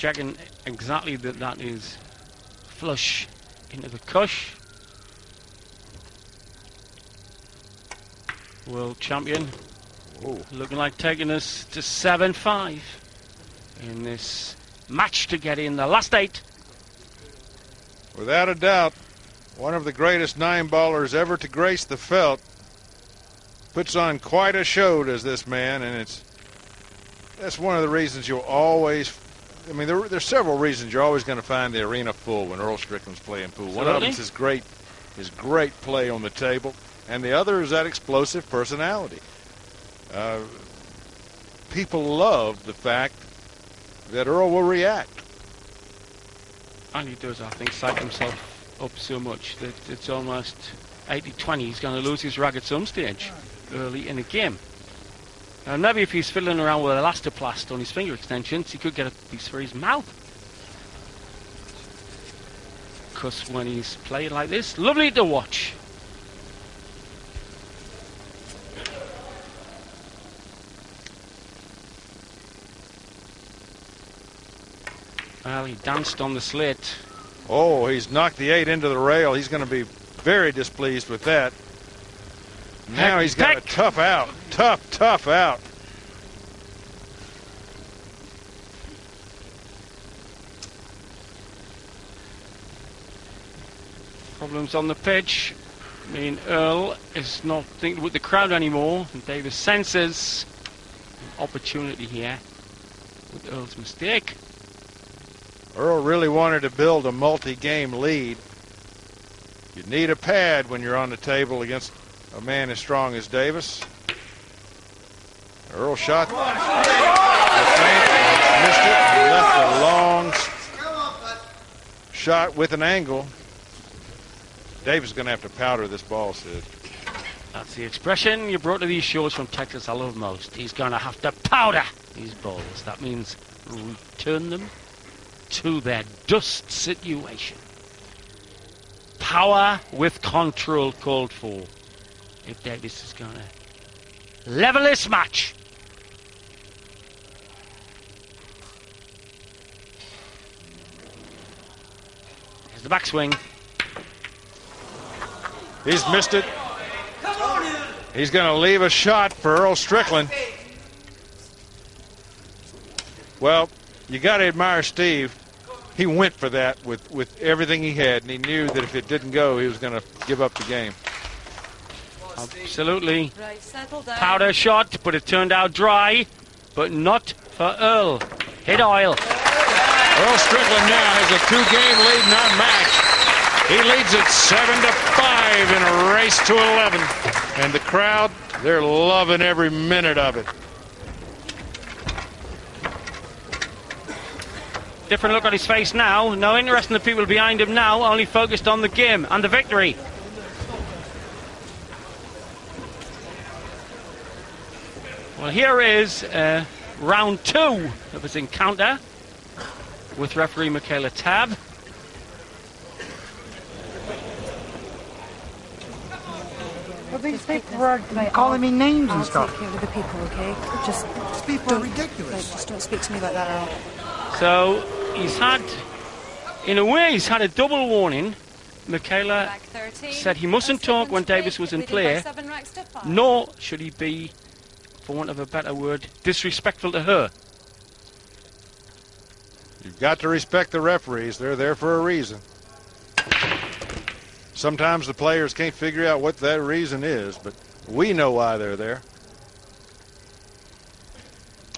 checking exactly that is flush into the cush. World champion. Ooh. Looking like taking us to 7-5 in this match to get in the last 8. Without a doubt, one of the greatest 9-ballers ever to grace the felt. Puts on quite a show, does this man, and that's one of the reasons you'll always, I mean, there's several reasons you're always going to find the arena full when Earl Strickland's playing pool. Absolutely. One of them is his great play on the table, and the other is that explosive personality. People love the fact that Earl will react. And he does, I think, psych himself up so much that it's almost 80-20. He's going to lose his rag at some stage early in the game. And maybe if he's fiddling around with elastoplast on his finger extensions, he could get a piece for his mouth. Because when he's playing like this, lovely to watch. Well, he danced on the slit. Oh, he's knocked the 8 into the rail. He's going to be very displeased with that. Now he's got a tough out. Tough out. Problems on the pitch. I mean, Earl is not thinking with the crowd anymore. And Davis senses an opportunity here with Earl's mistake. Earl really wanted to build a multi-game lead. You need a pad when you're on the table against a man as strong as Davis. Earl shot. Missed it. He left a long shot with an angle. Davis is going to have to powder this ball, Sid. That's the expression you brought to these shows from Texas I love most. He's going to have to powder these balls. That means return them to their dust situation. Power with control called for if Davis is going to level this match. Here's the backswing. He's missed it. He's going to leave a shot for Earl Strickland. Well, you got to admire Steve. He went for that with everything he had, and he knew that if it didn't go, he was going to give up the game. Absolutely. Powder shot, but it turned out dry, but not for Earl. Hit oil. Earl Strickland now has a 2-game lead, not match. He leads it 7-5 in a race to 11. And the crowd, they're loving every minute of it. Different look on his face now. No interest in the people behind him now, only focused on the game and the victory. Well, here is round 2 of his encounter with referee Michaela Tabb. Well, these people are calling me names and stuff. I'll take care of the people, okay? Just These people are ridiculous. just don't speak to me like that, Earl. So he's had, in a way, he's had a double warning. Michaela said he mustn't talk when Davis was in play, nor should he be, for want of a better word, disrespectful to her. You've got to respect the referees. They're there for a reason. Sometimes the players can't figure out what that reason is, but we know why they're there.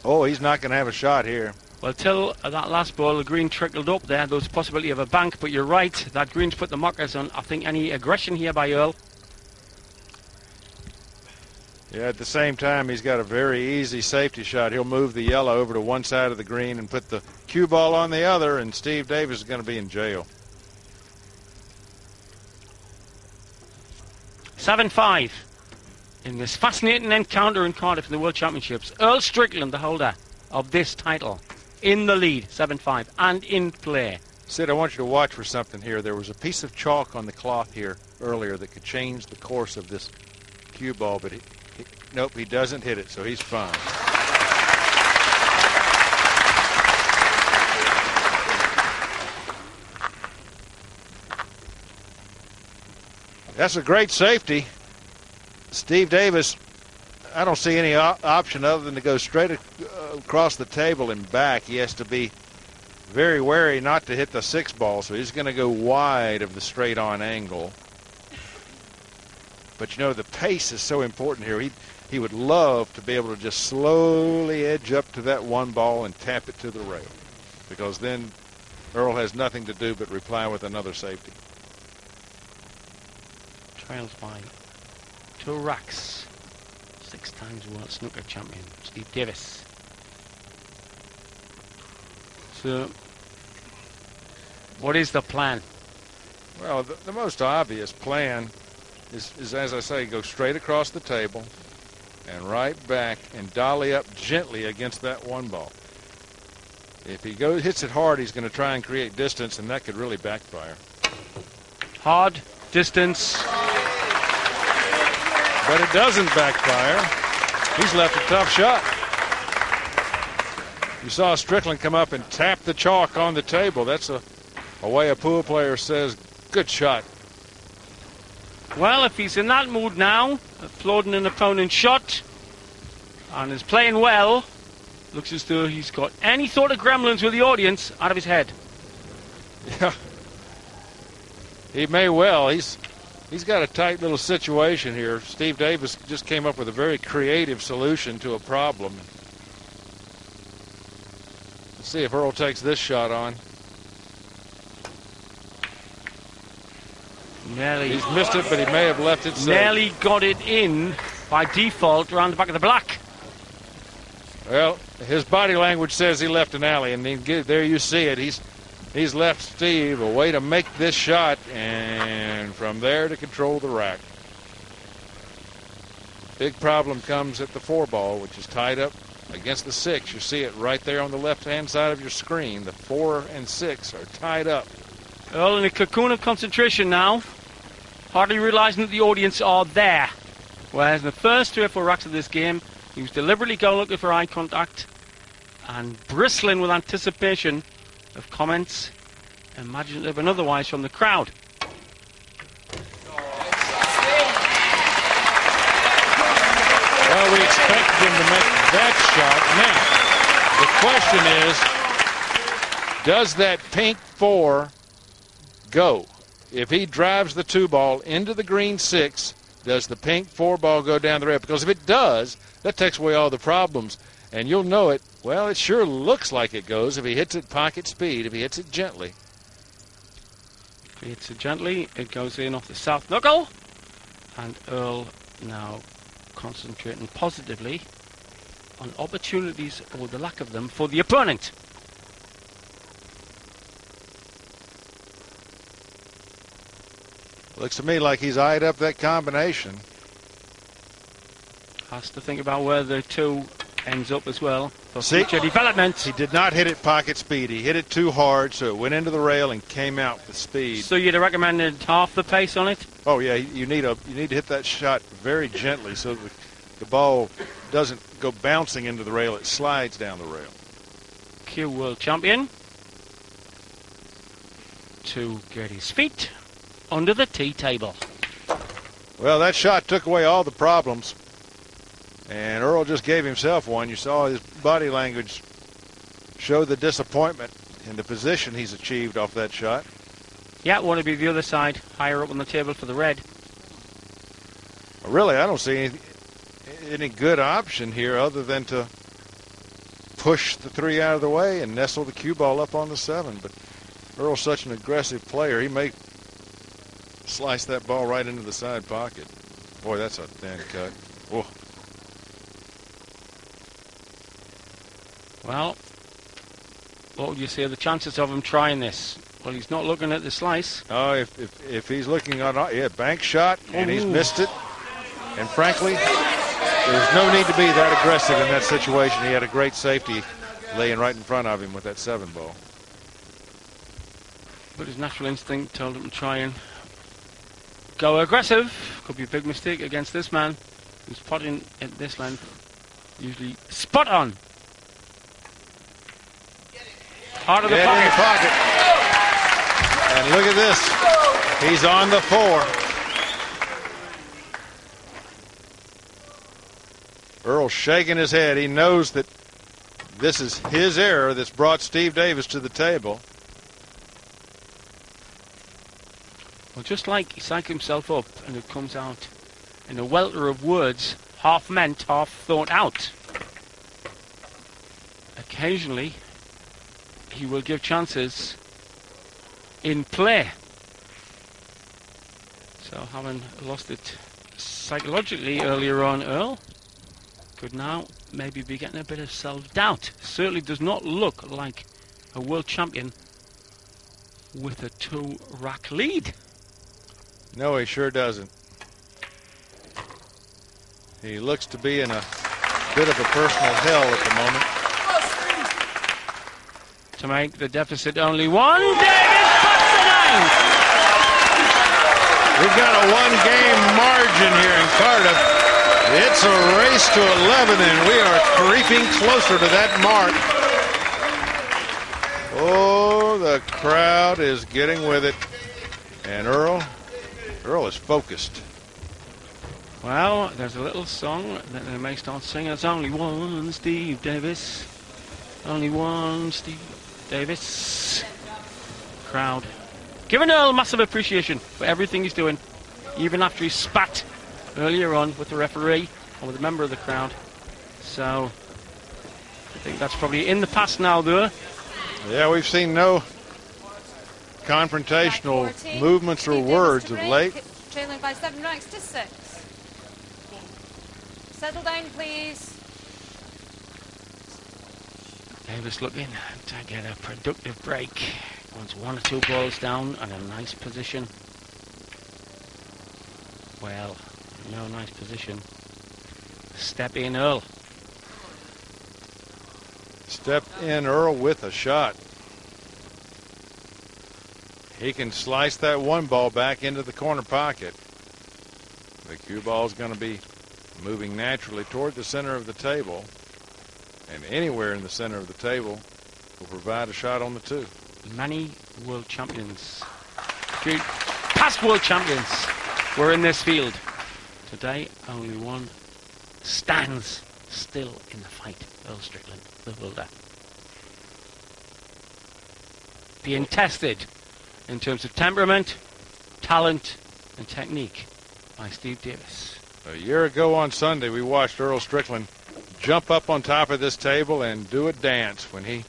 Oh, he's not going to have a shot here. Well, till that last ball, the green trickled up there. There was a possibility of a bank, but you're right. That green's put the markers on, I think, any aggression here by Earl. Yeah, at the same time, he's got a very easy safety shot. He'll move the yellow over to one side of the green and put the cue ball on the other, and Steve Davis is going to be in jail. 7-5 in this fascinating encounter in Cardiff in the World Championships. Earl Strickland, the holder of this title, in the lead, 7-5, and in play. Sid, I want you to watch for something here. There was a piece of chalk on the cloth here earlier that could change the course of this cue ball, but nope, he doesn't hit it, so he's fine. That's a great safety. Steve Davis, I don't see any option other than to go straight across the table and back. He has to be very wary not to hit the 6 ball, so he's going to go wide of the straight-on angle. But, you know, the pace is so important here. He would love to be able to just slowly edge up to that 1 ball and tap it to the rail, because then Earl has nothing to do but reply with another safety. Trails by 2 racks. 6 times world snooker champion, Steve Davis. So, what is the plan? Well, the most obvious plan is, as I say, go straight across the table and right back and dolly up gently against that 1 ball. If he hits it hard, he's going to try and create distance, and that could really backfire. Hard, distance. But it doesn't backfire. He's left a tough shot. You saw Strickland come up and tap the chalk on the table. That's a way a pool player says, good shot. Well, if he's in that mood now, applauding an opponent's shot, and is playing well, looks as though he's got any thought of gremlins with the audience out of his head. Yeah. He may well. He's got a tight little situation here. Steve Davis just came up with a very creative solution to a problem. Let's see if Earl takes this shot on. Nearly. He's missed it, but he may have left it safe. Nearly got it in by default around the back of the black. Well, his body language says he left an alley, and there you see it. He's left Steve a way to make this shot, and from there to control the rack. Big problem comes at the 4 ball, which is tied up against the 6. You see it right there on the left-hand side of your screen. The 4 and 6 are tied up. Earl in a cocoon of concentration now, hardly realizing that the audience are there. Whereas in the first 3 or 4 racks of this game, he was deliberately going looking for eye contact and bristling with anticipation of comments, imaginative and otherwise, from the crowd. Well, we expect him to make that shot. Now, the question is, does that pink 4 go? If he drives the 2 ball into the green 6, does the pink 4 ball go down the rail? Because if it does, that takes away all the problems. And you'll know it. Well, it sure looks like it goes if he hits it pocket speed, if he hits it gently. If he hits it gently, it goes in off the south knuckle. And Earl now concentrating positively on opportunities, or the lack of them, for the opponent. Looks to me like he's eyed up that combination. Has to think about where the 2 ends up as well for See? future development. He did not hit it pocket speed. He hit it too hard, so it went into the rail and came out with speed. So you'd have recommended half the pace on it? Oh yeah, you need to hit that shot very gently so the ball doesn't go bouncing into the rail. It slides down the rail. Q World Champion to get his feet under the tea table. Well, that shot took away all the problems. And Earl just gave himself one. You saw his body language show the disappointment in the position he's achieved off that shot. Yeah, want to be the other side, higher up on the table for the red. Really, I don't see any good option here other than to push the 3 out of the way and nestle the cue ball up on the 7. But Earl's such an aggressive player, he may slice that ball right into the side pocket. Boy, that's a thin cut. Whoa. Well, what would you say are the chances of him trying this? Well, he's not looking at the slice. Oh, if he's looking on, yeah, bank shot, and he's missed it. And frankly, there's no need to be that aggressive in that situation. He had a great safety laying right in front of him with that 7 ball. But his natural instinct told him to try and go aggressive. Could be a big mistake against this man who's putting at this length. Usually spot on. Out of the Get pocket. in the pocket. And look at this. He's on the 4. Earl shaking his head. He knows that this is his error that's brought Steve Davis to the table. Well, just like he psyched himself up and it comes out in a welter of words, half meant, half thought out. Occasionally, he will give chances in play. So having lost it psychologically earlier on, Earl could now maybe be getting a bit of self-doubt. Certainly does not look like a world champion with a 2-rack lead. No, he sure doesn't. He looks to be in a bit of a personal hell at the moment. To make the deficit only 1, Davis puts the 9. We've got a 1-game margin here in Cardiff. It's a race to 11, and we are creeping closer to that mark. Oh, the crowd is getting with it. And Earl is focused. Well, there's a little song that they may start singing. It's only one Steve Davis. Only one Steve Davis. Crowd giving Earl massive appreciation for everything he's doing, even after he spat earlier on with the referee or with a member of the crowd. So I think that's probably in the past now, though. Yeah, we've seen no confrontational movements or words of late. Trailing by 7 ranks to 6. Settle down, please. Davis looking to get a productive break. Wants 1 or 2 balls down and a nice position. Well, no nice position. Step in, Earl. Step in, Earl, with a shot. He can slice that 1 ball back into the corner pocket. The cue ball is going to be moving naturally toward the center of the table. And anywhere in the center of the table will provide a shot on the 2. Many world champions, past world champions, were in this field. Today, only one stands still in the fight. Earl Strickland, the builder. Being tested in terms of temperament, talent, and technique by Steve Davis. A year ago on Sunday, we watched Earl Strickland jump up on top of this table and do a dance when he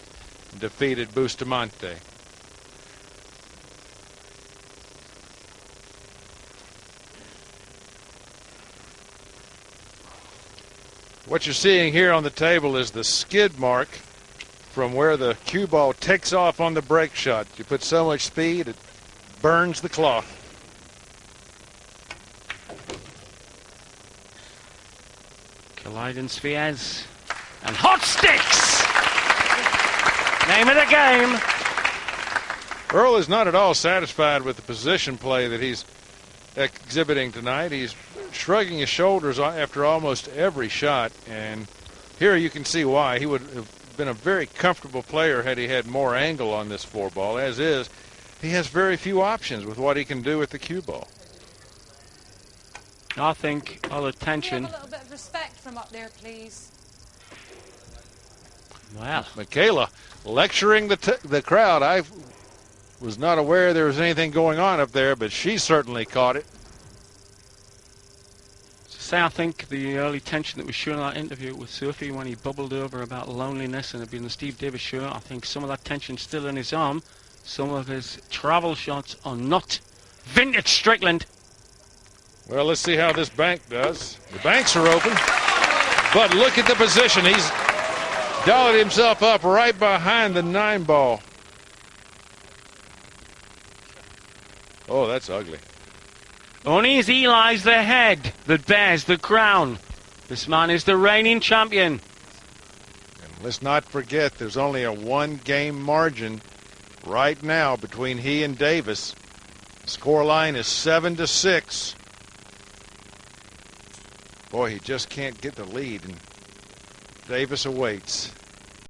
defeated Bustamante. What you're seeing here on the table is the skid mark from where the cue ball takes off on the break shot. You put so much speed, it burns the cloth. Colliding spheres and hot sticks. Name of the game. Earl is not at all satisfied with the position play that he's exhibiting tonight. He's shrugging his shoulders after almost every shot, and here you can see why. He would have been a very comfortable player had he had more angle on this 4 ball. As is, he has very few options with what he can do with the cue ball. I think all the tension. Have a little bit of respect from up there, please. Well, Michaela lecturing the crowd. I was not aware there was anything going on up there, but she certainly caught it. say I think the early tension that was shown in that interview with Sophie when he bubbled over about loneliness and had been the Steve Davis show, I think some of that tension's still in his arm. Some of his travel shots are not vintage Strickland. Well, let's see how this bank does. The banks are open, but look at the position. He's dollied himself up right behind the 9 ball. Oh, that's ugly. Uneasy lies the head that bears the crown. This man is the reigning champion. And let's not forget, there's only a 1-game margin right now between he and Davis. Score line is 7-6. Boy, he just can't get the lead, and Davis awaits.